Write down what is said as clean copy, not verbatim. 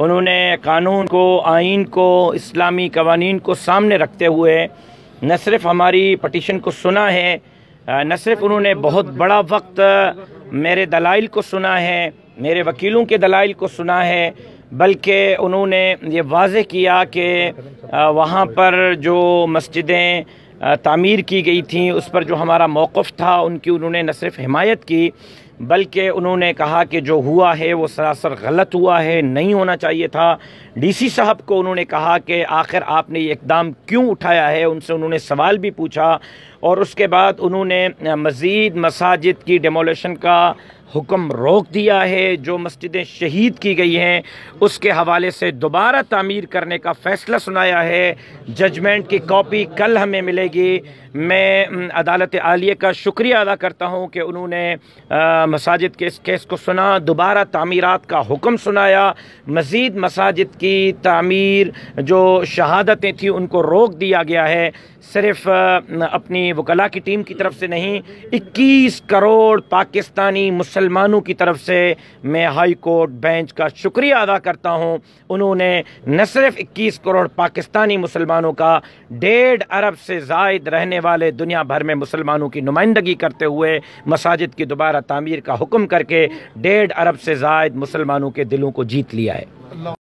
उन्होंने कानून को, आइन को, इस्लामी कवानीन को सामने रखते हुए न सिर्फ हमारी पटिशन को सुना है, न सिर्फ उन्होंने बहुत बड़ा वक्त मेरे दलाइल को सुना है, मेरे वकीलों के दलाइल को सुना है, बल्कि उन्होंने ये वाज़ेह किया कि वहाँ पर जो मस्जिदें तामीर की गई थी उस पर जो हमारा मौक़िफ़ था उनकी उन्होंने न सिर्फ हिमायत की बल्कि उन्होंने कहा कि जो हुआ है वो सरासर गलत हुआ है, नहीं होना चाहिए था। डीसी साहब को उन्होंने कहा कि आखिर आपने ये इक़दाम क्यों उठाया है, उनसे उन्होंने सवाल भी पूछा और उसके बाद उन्होंने मज़ीद मसाजिद की डेमोलेशन का हुक्म रोक दिया है। जो मस्जिदें शहीद की गई हैं उसके हवाले से दोबारा तामीर करने का फ़ैसला सुनाया है। जजमेंट की कॉपी कल हमें मिलेगी। मैं अदालत आलिया का शुक्रिया अदा करता हूँ कि उन्होंने मसाजिद के इस केस को सुना, दोबारा तामीरात का हुक्म सुनाया, मज़ीद मसाजिद की तामीर जो शहादतें थी उनको रोक दिया गया है। सिर्फ अपनी वकला की टीम की तरफ से नहीं, 21 करोड़ पाकिस्तानी मुसलमानों की तरफ से मैं हाई कोर्ट बेंच का शुक्रिया अदा करता हूँ। उन्होंने न सिर्फ 21 करोड़ पाकिस्तानी मुसलमानों का 1.5 अरब से ज़ायद रहने वाले दुनिया भर में मुसलमानों की नुमाइंदगी करते हुए मसाजिद की दोबारा तामीर का हुक्म करके 1.5 अरब से ज़ायद मुसलमानों के दिलों को जीत लिया है।